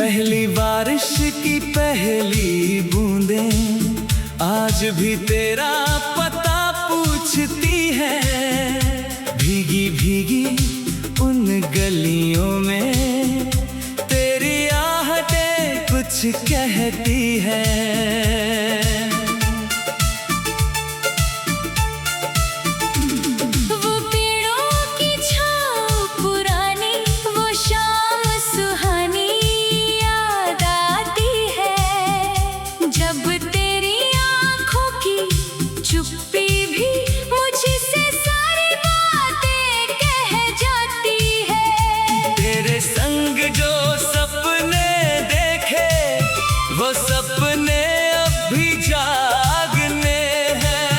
पहली बारिश की पहली बूंदें आज भी तेरा पता पूछती है। भीगी भीगी उन गलियों में तेरी आहटें कुछ कहती है। वो सपने अब भी जागने हैं।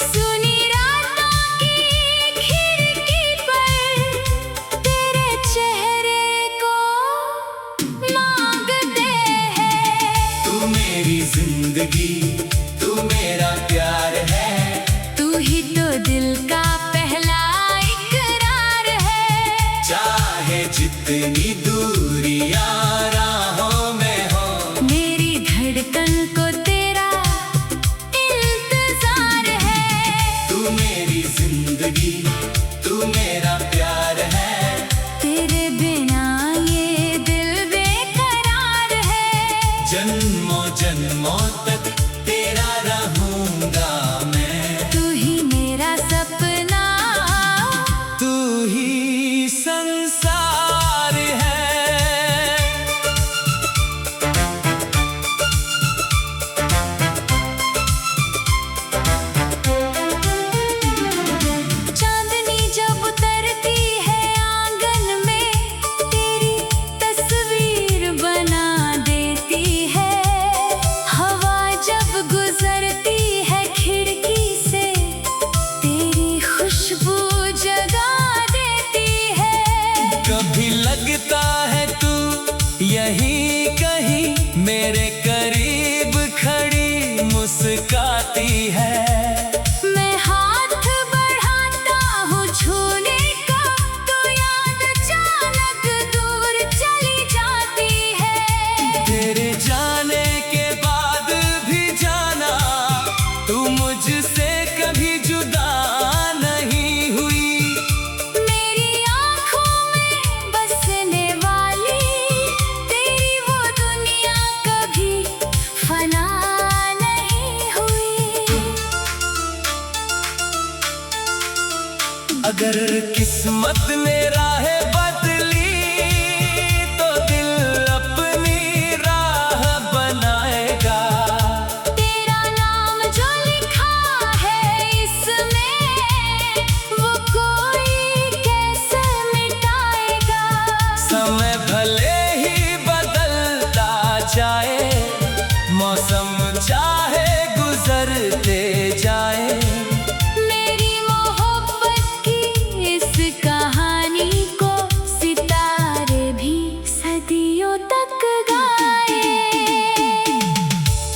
सुनी रातों की खिड़की पर तेरे चेहरे को मांगते हैं। तू मेरी जिंदगी, तू मेरा प्यार है। तू ही तो दिल का पहला इकरार है। चाहे जितनी दूरियां राहों में हो, धड़कन को तेरा इंतजार है। तू मेरी जिंदगी, तू मेरा प्यार है। तेरे बिना ये दिल बेकरार है। जन्मों जन्मों तक तेरा रहूंगा मैं। तू ही मेरा सपना, तू ही संसार है। कभी लगता है तू यहीं कहीं मेरे करीब खड़ी मुस्काती है। मैं हाथ बढ़ाता हूँ छूने का, तो याद अचानक दूर चली जाती है। तेरे जाने के बाद भी जाना, तू मुझसे कभी जुदा नहीं हुई। अगर किस्मत ने राहें बदली तो दिल अपनी राह बनाएगा। तेरा नाम जो लिखा है इसमें, वो कोई कैसे मिटाएगा। समय भले ही बदलता जाए, मौसम चाहे गुजरते जाए, कहानी को सितारे भी सदियों तक गाए।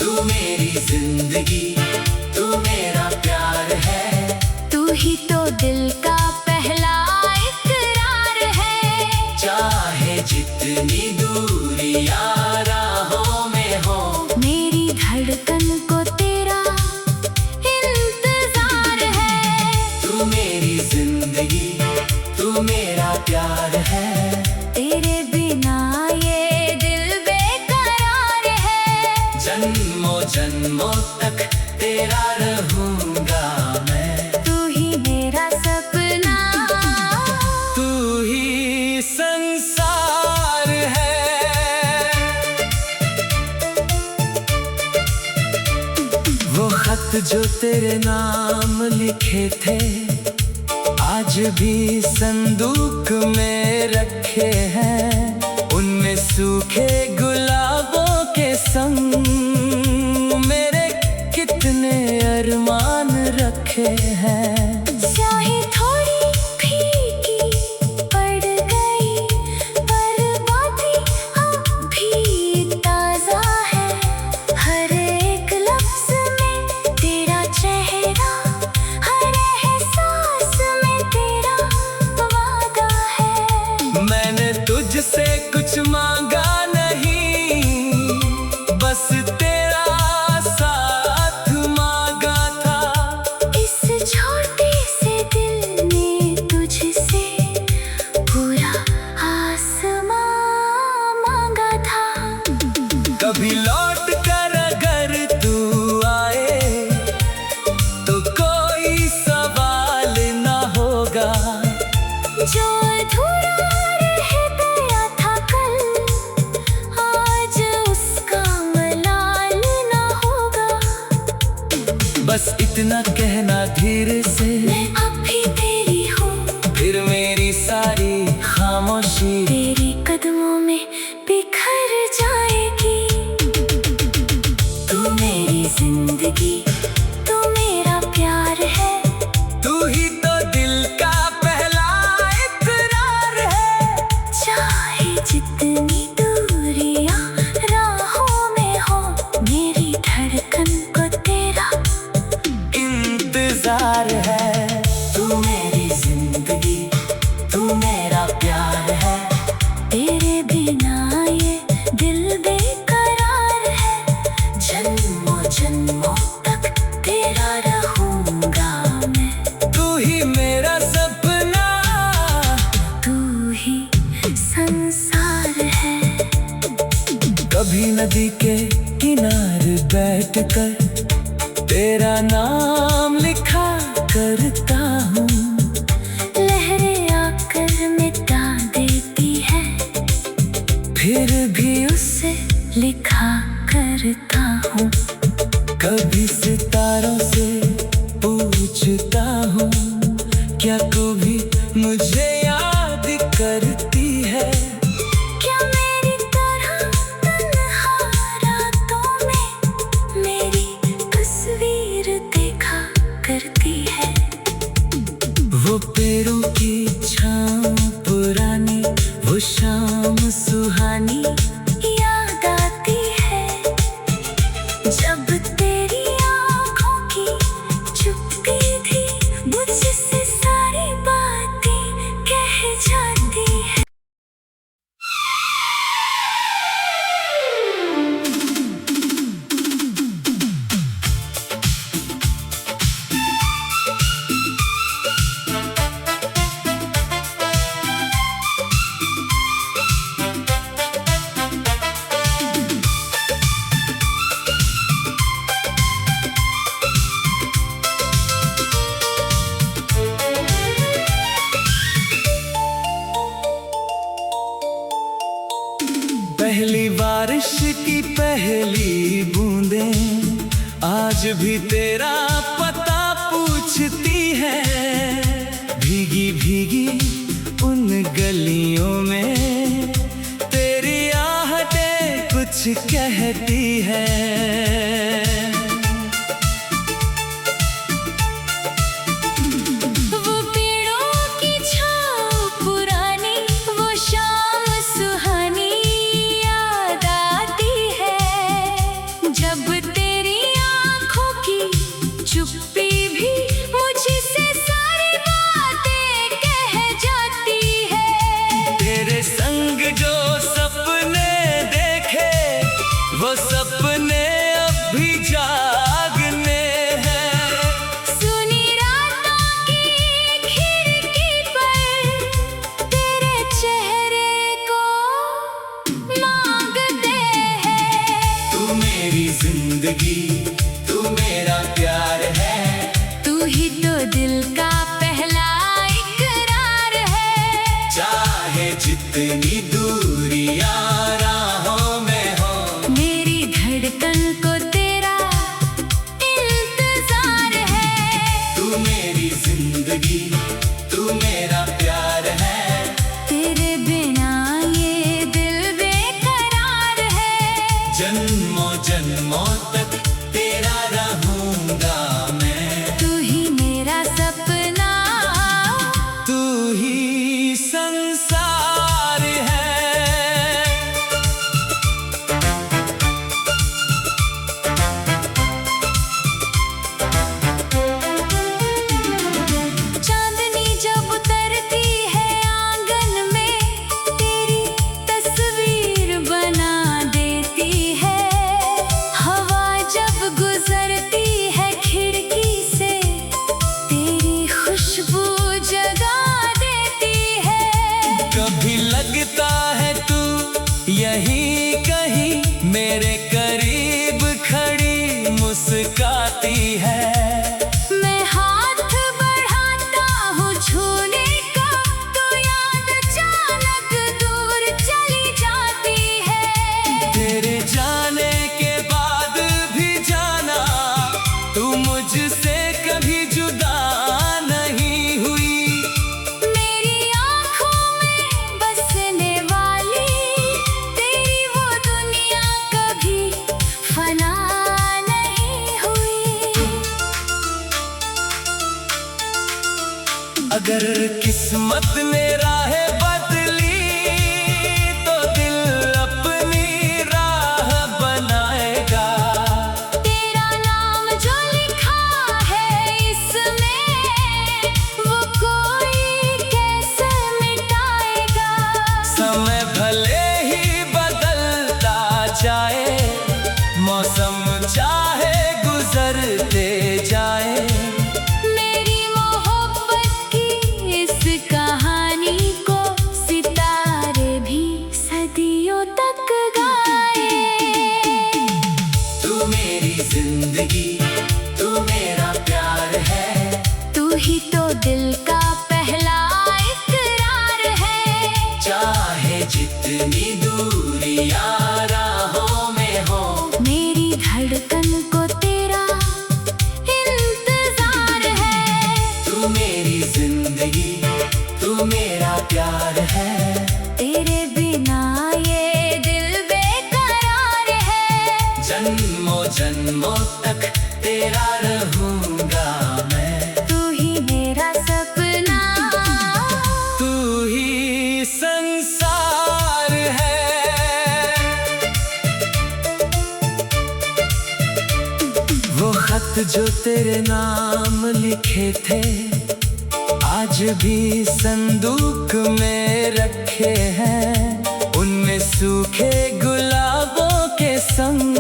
तू मेरी जिंदगी, तू मेरा प्यार है। तू ही तो दिल का पहला इकरार है। चाहे जितनी दूरियां राहों में हो, मेरी धड़कन को तेरा इंतजार है। तू मेरी जिंदगी, तू मेरा प्यार है। तेरे बिना ये दिल बेकरार है। जन्मों जन्मों तक तेरा रहूंगा मैं। तू ही मेरा सपना, तू ही संसार है। वो खत जो तेरे नाम लिखे थे, आज भी संदूक में रखे हैं। उनमें सूखे गुलाबों के संग मेरे कितने अरमान रखे हैं। स्याही थोड़ी फीकी पड़ गई, पर बातें अब भी ताजा है। हर एक लफ्ज में तेरा चेहरा, हर एहसास में तेरा वादा है। मैंने तुझसे कुछ मांगा नहीं, इतना कहना धीरे से, मैं अब भी तेरी हूँ। फिर मेरी सारी खामोशी तेरे कदमों में बिखर जाएगी। तू मेरी जिंदगी, तू मेरा प्यार है। तू ही तो दिल का पहला इकरार है। चाहे जितनी दूरियां राहों में हो, मेरी धड़कन को तेरा इंतजार है। तू मेरी जिंदगी, तू मेरा प्यार है। तेरे बिना ये दिल बेकरार है। जन्मों जन्मों तक तेरा रहूंगा मैं। तू ही मेरा सपना, तू ही संसार है। कभी नदी के किनारे बैठकर तेरा नाम लिखा करता हूँ। लहरें आकर मिटा देती है, फिर भी उसे लिखा करता हूँ। कभी सितारों से पूछता हूँ, क्या तू भी मुझे याद करती है? क्या मेरी तरह तन्हा रातों में मेरी तस्वीर देखा करती है? वो पेड़ों की छाँव पुरानी, वो शाम सुहानी याद आती है, जब तेरी आँखों की चुप्पी थी मुझसे सारी बातें कह जाती है। पहली बारिश की पहली बूंदें आज भी तेरा पता पूछती है। भीगी भीगी उन गलियों में तेरी आहटें कुछ कहती है। वो पेड़ों की छाँव पुरानी, वो शाम सुहानी याद आती है, जब तेरी आँखों की चुप्पी भी मुझसे सारी बातें कह जाती है। तेरे संग जो सपने देखे, वो सपने अब भी जागने हैं। सुनी रातों की खिड़की पर तेरे चेहरे को मांगते हैं। तू मेरी जिंदगी, तू मेरा प्यार है। तू ही तो दिल का पहला इकरार है। चाहे जितनी दूरियां राहों में हो, मेरी धड़कन को तेरा इंतजार है। तू मेरी जिंदगी, तू मेरा प्यार है। तेरे बिना ये दिल बेकरार है। जन्मों जन्मों तक तेरा रहूंगा मैं। तू ही मेरा सपना, तू ही संसार है। चांदनी जब उतरती है आंगन में, तेरी तस्वीर बना देती है। हवा जब गुजरती है खिड़की से, तेरी खुशबू जगा देती है। कभी लगता है तू यहीं कहीं मेरे करीब खड़ी मुस्काती है। मैं हाथ बढ़ाता हूँ छूने का, तो याद अचानक दूर चली जाती है। तेरे जाने के बाद भी जाना, तू मुझसे अगर किस्मत ने राहें बदली तो दिल अपनी राह बनाएगा। तेरा नाम जो लिखा है इसमें वो कोई कैसे मिटाएगा। समय भले ही बदलता जाए, मौसम चाहे गुजरते जाए, मेरी मोहब्बत की इस कहानी को सितारे भी सदियों तक गाए। तू मेरी जिंदगी, तू मेरा प्यार है, तू ही तो दिल का पहला इकरार है। चाहे जितनी दूरियां राहों में हो, मेरी धड़कन को तेरा इंतजार है। तू मेरी जिंदगी, तू मेरा प्यार है, तेरे बिना ये दिल बेकरार है। जन्मों जन्मों तक तेरा रहूंगा मैं। तू ही मेरा सपना, तू ही संसार है। वो खत जो तेरे नाम लिखे थे आज भी संदूक में रखे हैं। उनमें सूखे गुलाबों के संग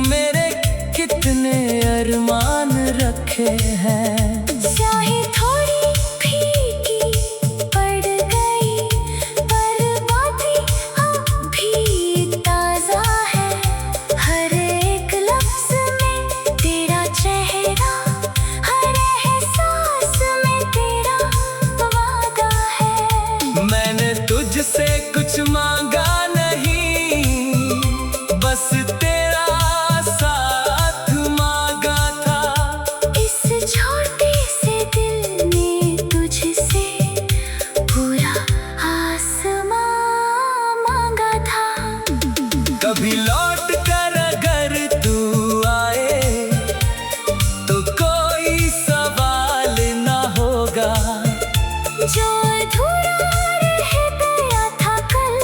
मेरे कितने अरमान रखे हैं। स्याही थोड़ी फीकी पड़ गई पर बातें अब भी ताजा है। हर एक लफ्ज में तेरा चेहरा, हर एहसास में तेरा वादा है। मैंने तुझसे कुछ मांगा नहीं, बस तेरा साथ मांगा था। इस छोटे से दिल ने तुझसे पूरा आसमां मांगा था। कभी लौट कर अगर तू आए तो कोई सवाल ना होगा। जो अधूरा रह गया था कल,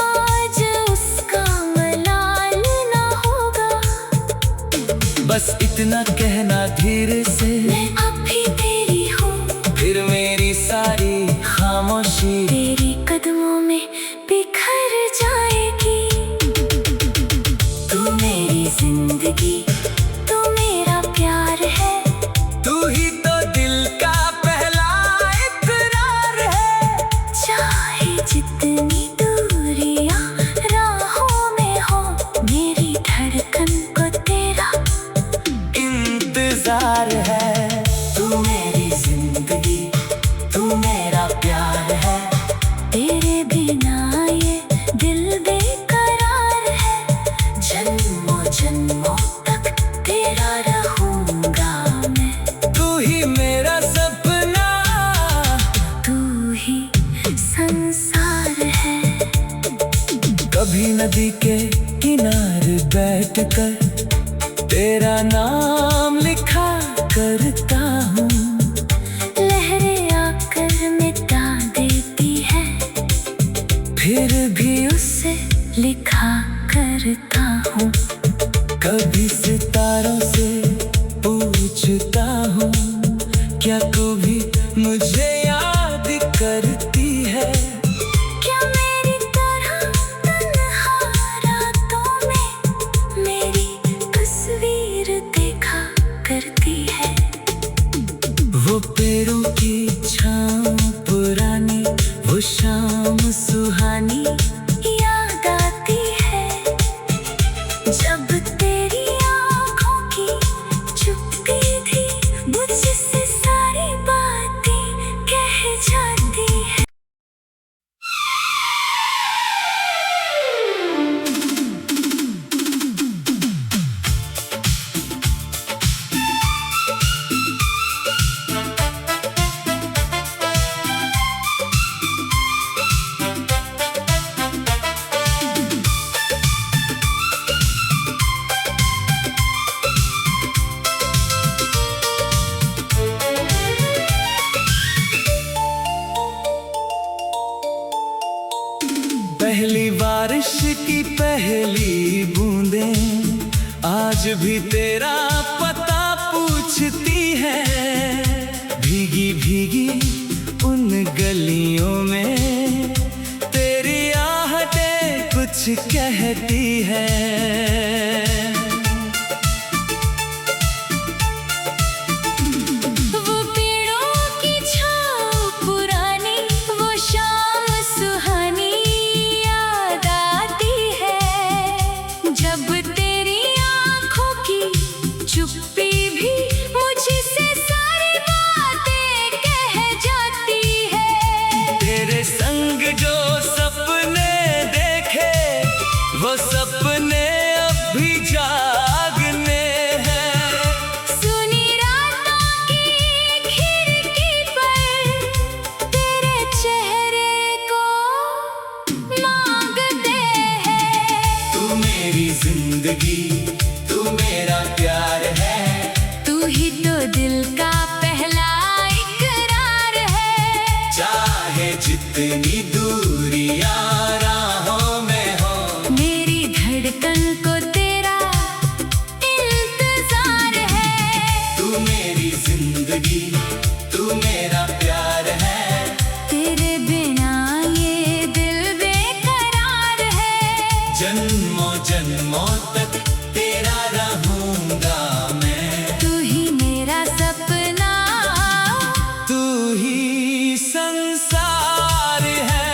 आज उसका मलाल ना होगा। बस इतना कहना धीरे से, मैं अब भी तेरी हूँ, फिर मेरी सारी खामोशी तेरे कदमों में बिखर जाएगी। तू मेरी जिंदगी, तू मेरा प्यार है, तू ही तो दिल का पहला इकरार है। चाहे जितनी दूरियां राहों में हो, मेरी धड़कन को तेरा इंतजार है। तू मेरी जिंदगी, तू मेरा प्यार है, तेरे बिना ये दिल बेकरार है। जन्मों जन्मों तक तेरा रहूंगा मैं। तू ही मेरा सपना, तू ही संसार है। कभी नदी के किनारे बैठकर तेरा नाम लिखा करता हूँ। लहरें आकर मिटा देती है, फिर भी उसे लिखा करता हूँ। कभी सितारों से पूछता हूँ, क्या कभी मुझे याद करती है। क्या मेरी तरह तन्हा रातों में मेरी तस्वीर देखा करती है। वो पेड़ों की छाँव पुरानी, वो शाम सुहानी याद आती है, जब तेरी आँखों की चुपती थी मुझसे सारी बातें कह जाती है। पहली बारिश की पहली बूंदें आज भी तेरा पता पूछती है। भीगी भीगी उन गलियों में तेरी आहटें कुछ कहती है। चुप्पी भी मुझसे सारी बातें कह जाती है। तेरे संग जो सपने देखे वो सपने अब भी जागने हैं। सुनी रातों की खिड़की पर तेरे चेहरे को मांगते हैं। तू मेरी जिंदगी, तू मेरा प्यार है। तू ही तो दिल का पहला इकरार है। चाहे जितनी दूरियां राहों में हो, मेरी धड़कन को तेरा इंतजार है। तू मेरी जिंदगी, तू मेरा प्यार है। तेरे बिना ये दिल बेकरार है। जन्मों जन्मों तक तेरा रहूंगा मैं। तू ही मेरा सपना, तू ही संसार है।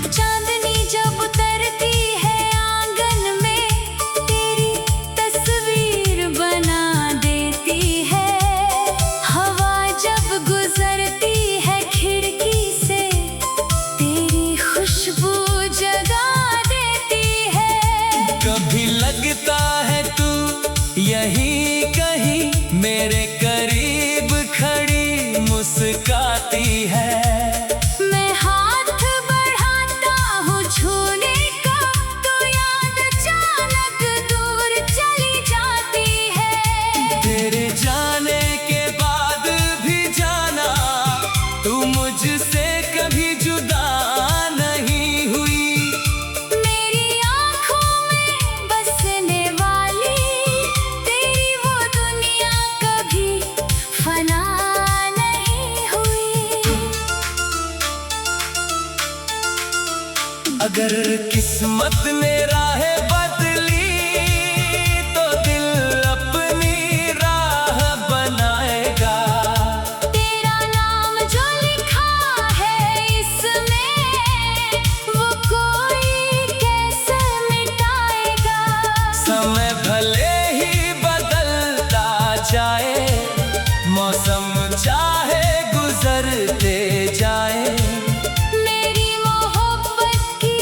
चांदनी जब उतरती है आंगन में तेरी तस्वीर बना देती है। हवा जब गुजरती है खिड़की से तेरी खुशबू जगा देती है। कभी लगता है तू यहीं कहीं मेरे करीब खड़ी मुस्काती है। मैं हाथ बढ़ाता हूँ छूने का, तो याद अचानक दूर चली जाती है। तेरे जाने के बाद भी जाना, तू मुझसे कभी जुदा नहीं हुई। मेरी आँखों में बसने वाली तेरी वो दुनिया कभी फना नहीं हुई। अगर किस्मत ने राहें बदली तो दिल अपनी राह बनाएगा। तेरा नाम जो लिखा है इसमें वो कोई कैसे मिटाएगा। समय भले ही बदलता जाए, मौसम चाहे गुजरते जाए, मेरी मोहब्बत की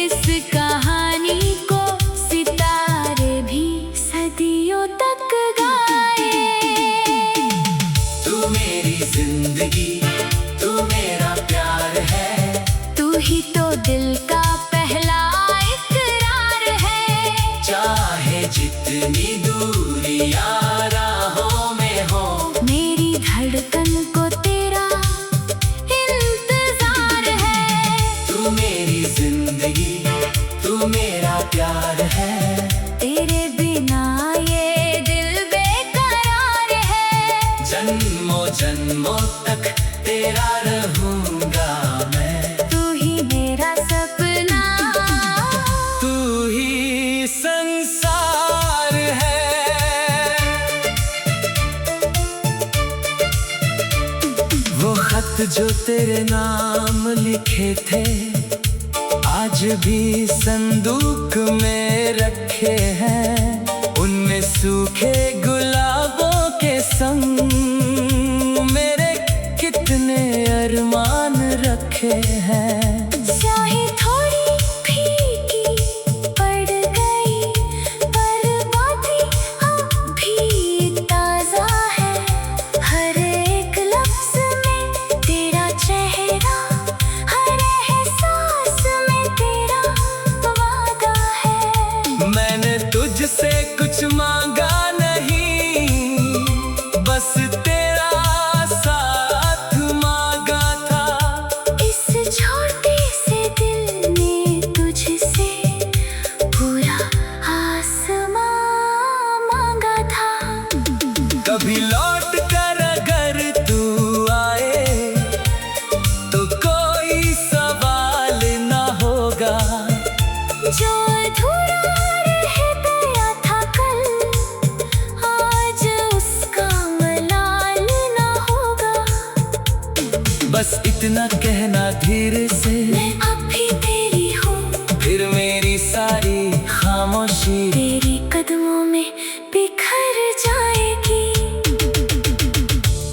इस कहानी को सितारे भी सदियों तक गाए। तू मेरी जिंदगी, तू मेरा प्यार है। तू ही तो दिल का पहला इकरार है। चाहे जितनी दूरियां राहों में हो, मेरी धड़कन को तेरा इंतजार है। तू मेरी जिंदगी, तू मेरा प्यार है। तेरे बिना ये दिल बेकरार है। जन्मों जन्मों तक तेरा रहूंगा मैं। तू ही मेरा सपना, तू ही संसार है। वो खत जो तेरे नाम लिखे थे आज भी संदूक में रखे हैं। उनमें सूखे गुलाबों के संग मेरे कितने अरमान रखे हैं। चाहे थोड़ी फीकी पड़ गई पर बातें अब भी ताजा है। हर एक लफ्ज में तेरा चेहरा, हर एहसास में तेरा वादा है। मैंने तुझसे कुछ मांगा नहीं, कभी लौट कर अगर तू आए तो कोई सवाल ना होगा। जो अधूरा रह गया था कल, आज उसका मलाल ना होगा। बस इतना कहना धीरे से, मैं अब भी तेरी हूँ, फिर मेरी सारी खामोशी तेरे कदमों में बिखर जाएगी।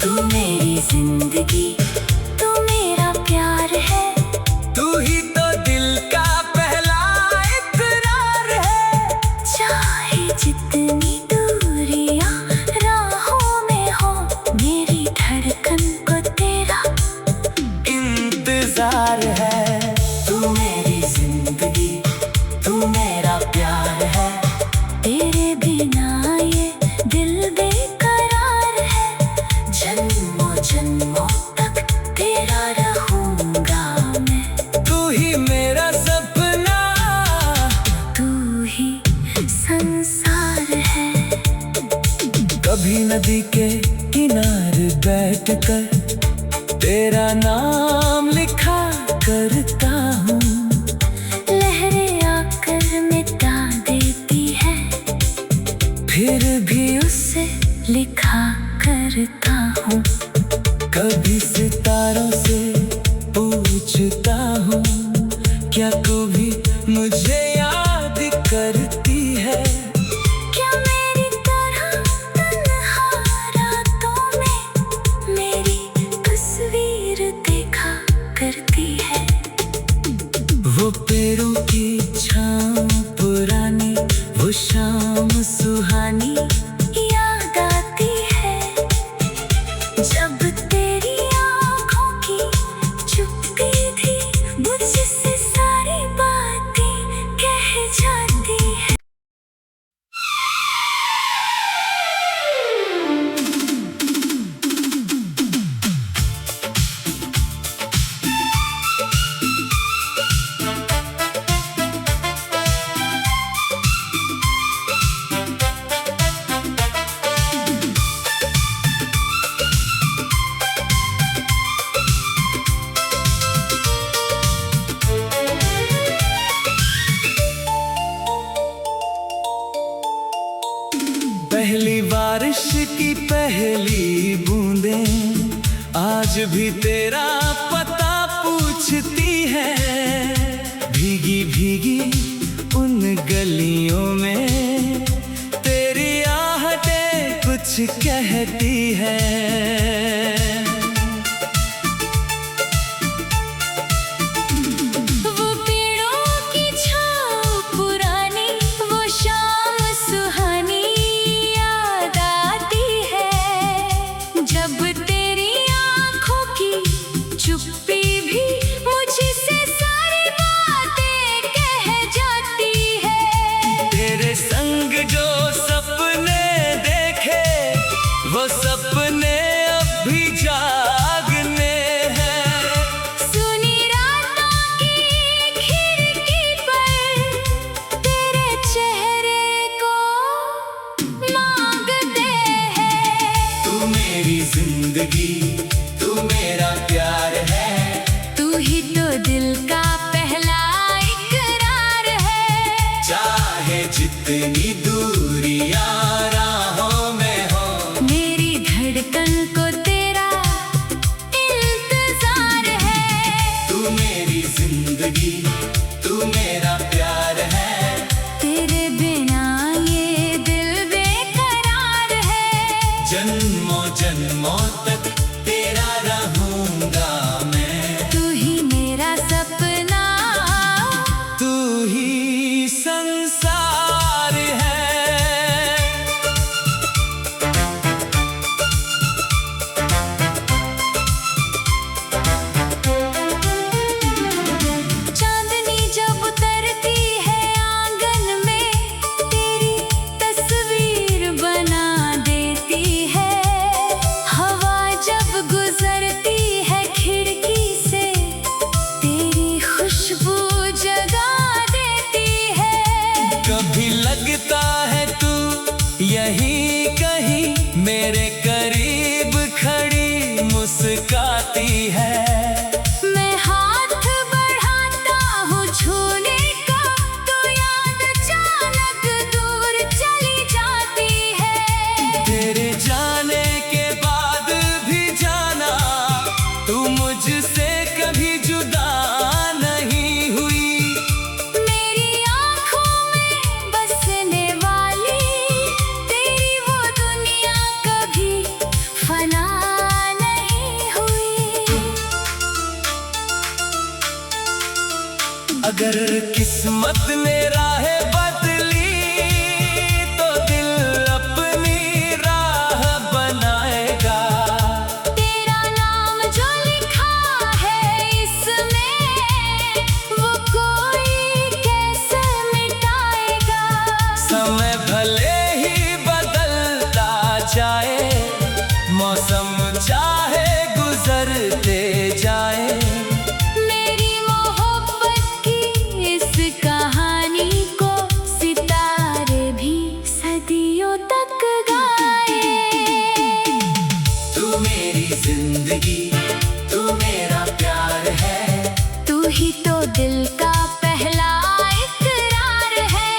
तू मेरी जिंदगी, तू मेरा प्यार है, तू ही तो दिल का पहला इकरार है। चाहे जितनी दूरियां राहों में हो, मेरी धड़कन को तेरा इंतजार है। तू मेरी जिंदगी, तू मेरा प्यार है। तेरे बिना ये दिल बेकरार है। जन्मों जन्मों तक तेरा रहूंगा मैं। तू ही मेरा सपना, तू ही संसार है। कभी नदी के किनारे बैठकर तेरा नाम लिखा करता हूँ। लहरें आकर मिटा देती है, फिर भी उसे लिखा करता हूँ। कभी सितारों से पूछता हूँ, क्या कभी मुझे याद करती है। क्या मेरी तरह तन्हा रातों में मेरी तस्वीर देखा करती है। वो पेड़ों की छाँव पुरानी, वो शाम सुहानी याद आती है, जब तेरी आँखों की चुप्पी थी, मुझसे सारी बातें कह जाती है। पहली बारिश की पहली बूंदें आज भी तेरा पता पूछती है। भीगी भीगी उन गलियों में तेरी आहटें कुछ कहती है। वो पेड़ों की छाँव पुरानी, वो शाम सुहानी याद आती है, जब तेरी आँखों की चुप्पी भी मुझसे सारी बातें कह जाती है। तेरे संग जो सपने देखे, वो सपने अब भी जागने हैं। सुनी रातों की खिड़की पर तेरे चेहरे को मांगते हैं। तू मेरी जिंदगी, तू मेरा प्यार है। तू ही तो दिल का पहला इकरार है। चाहे जितनी दूरियां राहों में हो, मेरी धड़कन को तेरा इंतजार है। तू मेरी जिंदगी, तू मेरा प्यार है। तेरे बिना ये दिल बेकरार है। जन्मों जन्मों तक तेरा रहूंगा मैं। तू ही मेरा सपना, तू ही संसार है। चांदनी जब उतरती है आंगन में, तेरी तस्वीर बना देती है। हवा जब गुजरती है खिड़की से, तेरी खुशबू जगा देती है। कभी लगता है तू यही कहीं मेरे करीब खड़ी मुस्काती है। मैं हाथ बढ़ाता हूँ छूने का, तो याद अचानक दूर चली जाती है। तेरे जाने के बाद भी जाना, तू मुझसे कभी जुदा नहीं हुई। मेरी आँखों में बसने वाली तेरी वो दुनिया कभी फना नहीं हुई। अगर किस्मत ने राहें बदली, तो दिल अपनी राह बनाएगा। तेरा नाम जो लिखा है इसमें, वो कोई कैसे मिटाएगा। समय भले ही बदलता जाए, मौसम चाहे गुजरते जाए, मेरी मोहब्बत की इस कहानी को सितारे भी सदियों तक गाए। तू मेरी जिंदगी, तू मेरा प्यार है। तू ही तो दिल का पहला इकरार है।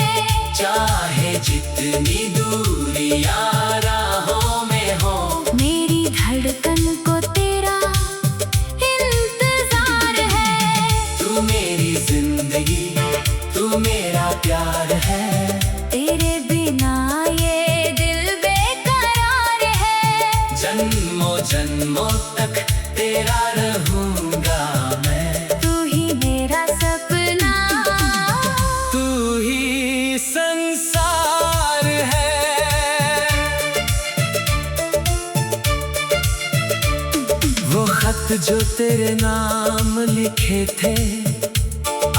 चाहे जितनी दूरियां राहों में हो, मेरी धड़कन को तेरा इंतजार है। तू मेरी जिंदगी, तू मेरा प्यार है। तेरे बिना ये दिल बेकरार है। जन्मों जन्मों तक तेरा रहूंगा मैं। तू ही मेरा सपना, तू ही संसार है। वो खत जो तेरे नाम लिखे थे,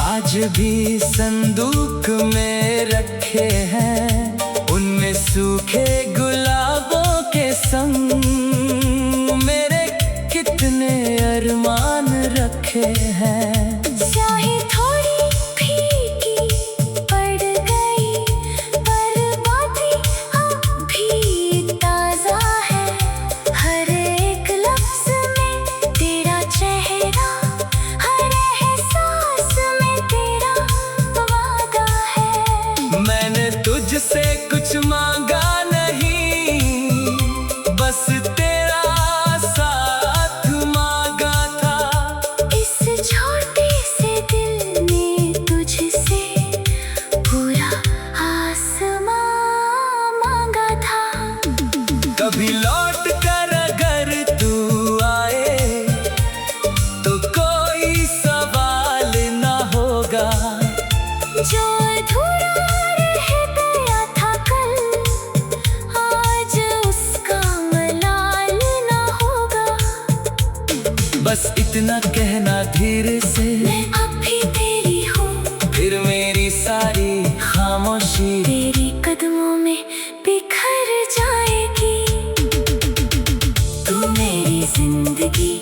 आज भी संदूक में रखे हैं। उनमें सूखे गुलाबों के संग मेरे कितने अरमान रखे हैं। चाहे थोड़ी फीकी पड़ गई, पर बातें अब भी ताजा है। हर एक लफ्ज में तेरा चेहरा, हर एहसास में तेरा वादा है। मैंने तुझसे कुछ मांगा नहीं, बस तेरा साथ मांगा था। इस छोटे से दिल ने तुझसे पूरा आसमां मांगा था। कभी लौट कर अगर तू आए, तो कोई सवाल ना होगा। जो अधूरा रह गया था कल, आज उसका मलाल ना होगा। बस इतना कहना धीरे से, मैं अब भी तेरी हूँ। फिर मेरी सारी खामोशी तेरे कदमों में बिखर जाएगी। तू मेरी जिंदगी,